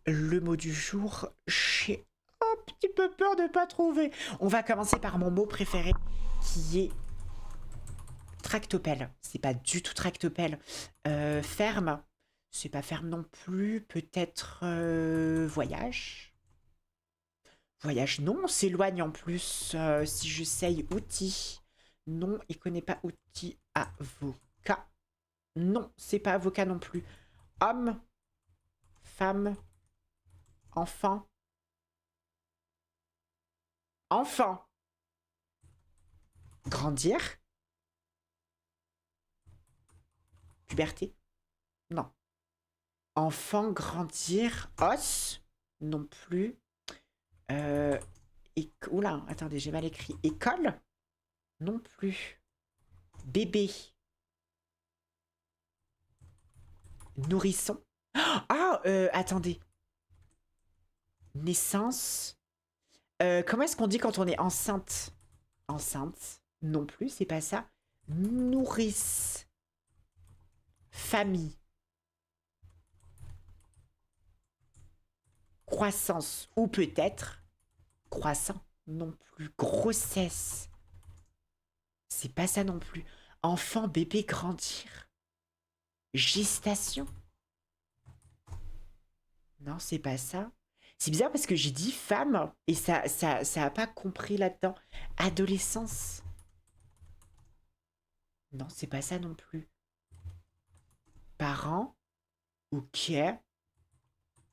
le mot du jour, j'ai un petit peu peur de ne pas trouver. On va commencer par mon mot préféré, qui est tractopelle. C'est pas du tout tractopelle. Ferme. C'est pas ferme non plus. Peut-être voyage. Voyage, non, on s'éloigne en plus. Si j'essaye outil. Non, il connaît pas outil. Avocat. Non, c'est pas avocat non plus. Homme. Femme. Enfant. Enfant. Grandir. Puberté. Non. Enfant, grandir. Os. Non plus. Euh, Oula, attendez, j'ai mal écrit. École. Non plus. Bébé. Nourrisson. Ah, attendez. Naissance. Comment est-ce qu'on dit quand on est enceinte? Enceinte. Non plus, c'est pas ça. Nourrice. Famille. Croissance. Ou peut-être. Croissant. Non plus. Grossesse. C'est pas ça non plus. Enfant, bébé, grandir. Gestation. Non, c'est pas ça. C'est bizarre parce que j'ai dit femme et ça a pas compris là-dedans. Adolescence. Non, c'est pas ça non plus. Parents. Ok.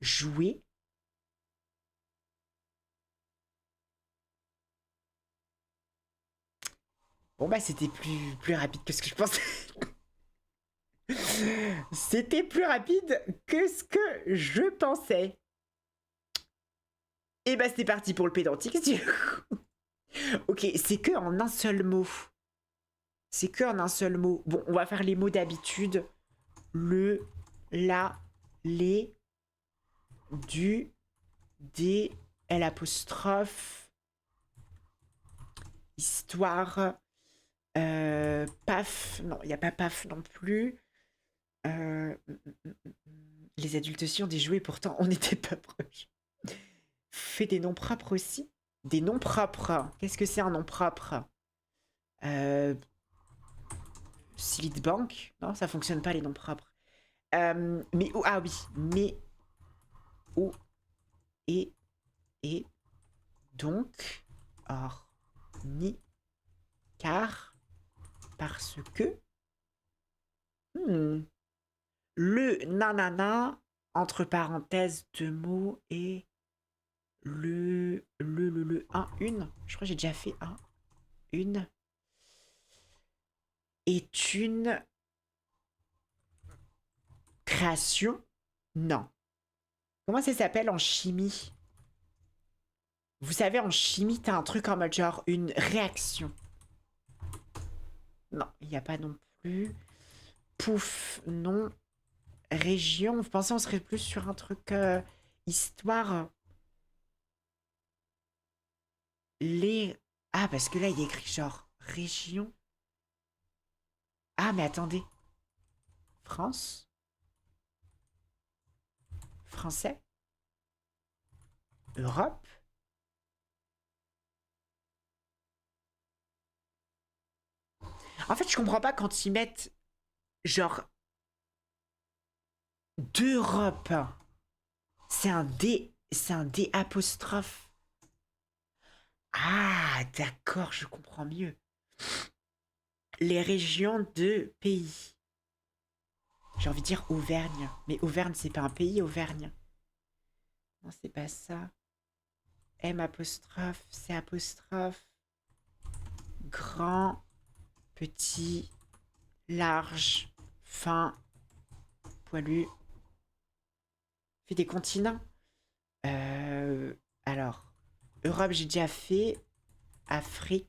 Jouer. Bon bah c'était plus rapide que ce que je pensais. C'était plus rapide que ce que je pensais. Et bah c'est parti pour le pédantique. Ok, c'est que en un seul mot. C'est que en un seul mot. Bon, on va faire les mots d'habitude. Le, la, les, du, des, L apostrophe, histoire, paf, non, il n'y a pas paf non plus. Euh, les adultes aussi ont des jouets, pourtant on n'était pas proches. Fait des noms propres aussi. Des noms propres. Qu'est-ce que c'est un nom propre? Slitbank. Non, ça fonctionne pas les noms propres. Mais où? Ah oui, mais où et donc, or, ni, car, parce que, hmm, le nanana, entre parenthèses, deux mots, et un, une, je crois que j'ai déjà fait un, une, est une création? Non. Comment ça s'appelle en chimie? Vous savez, en chimie, t'as un truc en mode genre une réaction. Non, il n'y a pas non plus. Pouf, non. Région, vous pensez on serait plus sur un truc histoire? Les... Ah, parce que là, il y a écrit genre région. Ah, mais attendez. France? Français? Europe? En fait, je comprends pas quand ils mettent genre d'Europe. C'est un D apostrophe. Ah, d'accord, je comprends mieux. Les régions de pays. J'ai envie de dire Auvergne. Mais Auvergne, c'est pas un pays, Auvergne. Non, c'est pas ça. M apostrophe, C apostrophe. Grand, petit, large, fin, poilu. Fait des continents. Euh, alors, Europe, j'ai déjà fait. Afrique.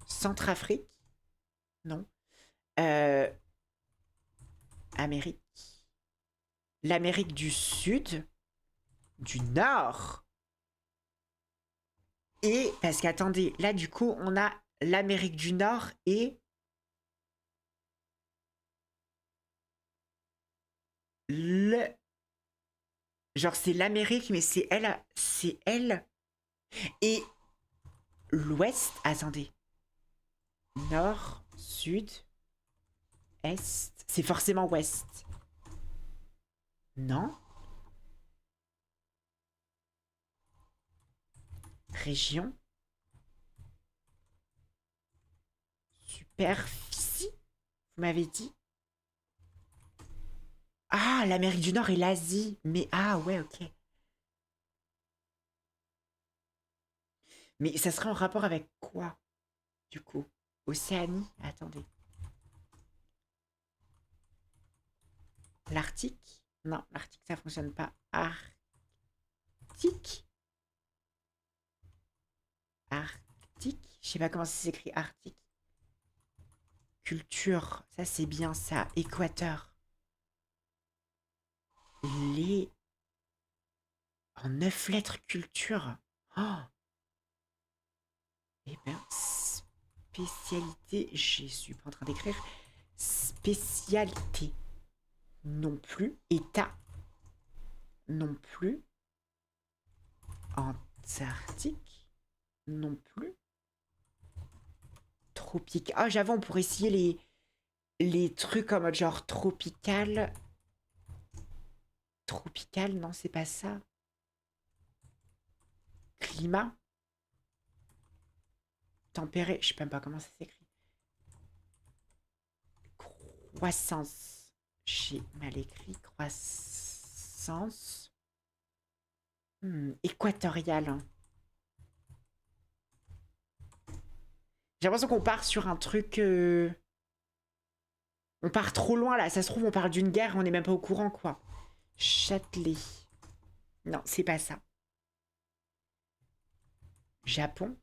Centrafrique. Non. Euh, Amérique. L'Amérique du Sud. Du Nord. Et, parce qu'attendez, là, du coup, on a l'Amérique du Nord et Genre, c'est l'Amérique, mais c'est elle. C'est elle. Et l'Ouest. Attendez. Nord, Sud, Est. C'est forcément Ouest. Non? Région. Superficie. Vous m'avez dit? Ah, l'Amérique du Nord et l'Asie. Mais ah ouais, ok. Mais ça serait en rapport avec quoi, du coup? Océanie? Attendez. L'Arctique? Non, l'Arctique, ça fonctionne pas. Arctique? Arctique? Je sais pas comment ça s'écrit, Arctique. Culture, ça c'est bien ça. Équateur. Les... En 9 lettres culture. Oh. Eh ben, spécialité, je suis pas en train d'écrire. Spécialité. Non plus. État. Non plus. Antarctique. Non plus. Tropique. Ah, j'avoue, on pourrait essayer les trucs en mode genre tropical. Tropical, non, c'est pas ça. Climat. Tempéré. Je sais même pas comment ça s'écrit. Croissance. J'ai mal écrit. Croissance. Équatoriale. Hein. J'ai l'impression qu'on part sur un truc... On part trop loin, là. Ça se trouve, on parle d'une guerre, on n'est même pas au courant, quoi. Châtelet. Non, c'est pas ça. Japon.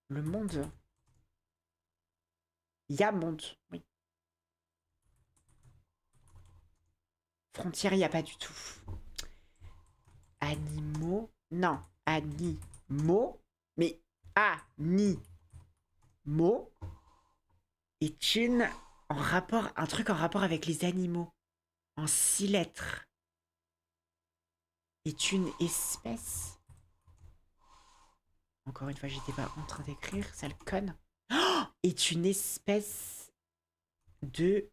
Le monde. Monde. Oui. Frontière, il n'y a pas du tout. Animaux. Non. Animaux. Mais animaux est une en rapport, un truc en rapport avec les animaux. En 6 lettres. Est une espèce. Encore une fois, j'étais pas en train d'écrire, ça le conne. Oh, est une espèce de...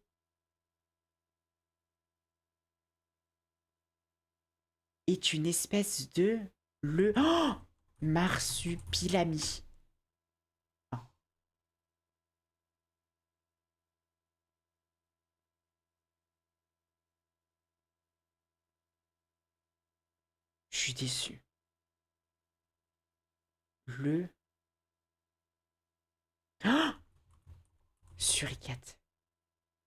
Est une espèce de... Le... Oh, marsupilami. Oh, je suis déçu. Le... Oh, suricate.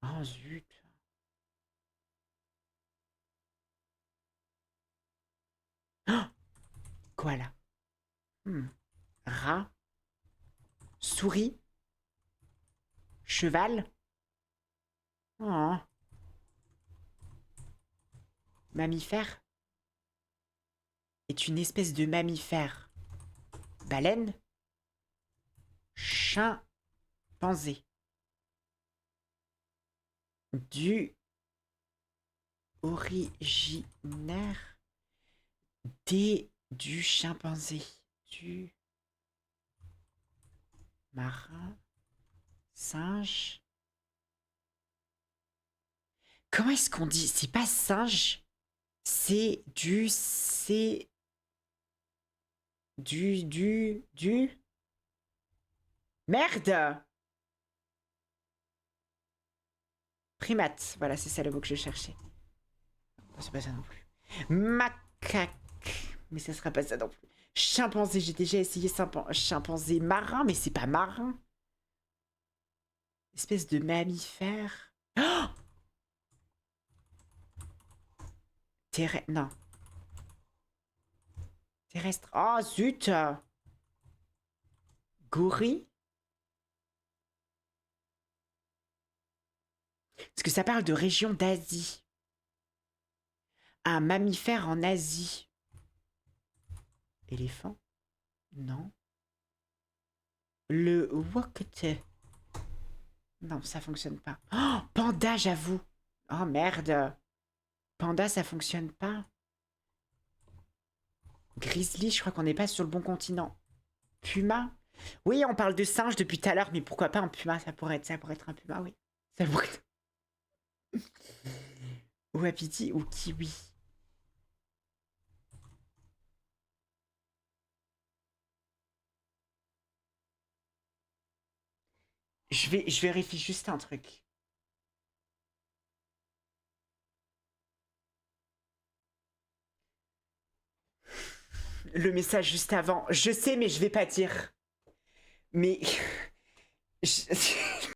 Oh zut. Oh, koala. Rat. Souris. Cheval. Oh. Mammifère. Est une espèce de mammifère. Baleine. Chimpanzé. Du originaire du chimpanzé. Du marin. Singe. Comment est-ce qu'on dit? C'est pas singe. C'est du... C'est... Du... Merde! Primate. Voilà, c'est ça le mot que je cherchais. C'est pas ça non plus. Macaque. Mais ça sera pas ça non plus. Chimpanzé. J'ai déjà essayé chimpanzé marin, mais c'est pas marin. Espèce de mammifère. Oh, non. Terrestre. Oh, zut. Gorille. Parce que ça parle de région d'Asie. Un mammifère en Asie. Éléphant? Non. Le wakete. Non, ça fonctionne pas. Oh, panda, j'avoue. Oh merde. Panda, ça fonctionne pas. Grizzly, je crois qu'on n'est pas sur le bon continent. Puma? Oui, on parle de singe depuis tout à l'heure, mais pourquoi pas un puma? Ça pourrait être un puma, oui. Ça pourrait être... Wapiti ou kiwi? Je vérifie juste un truc. Le message juste avant. Je sais, mais je vais pas dire. Mais...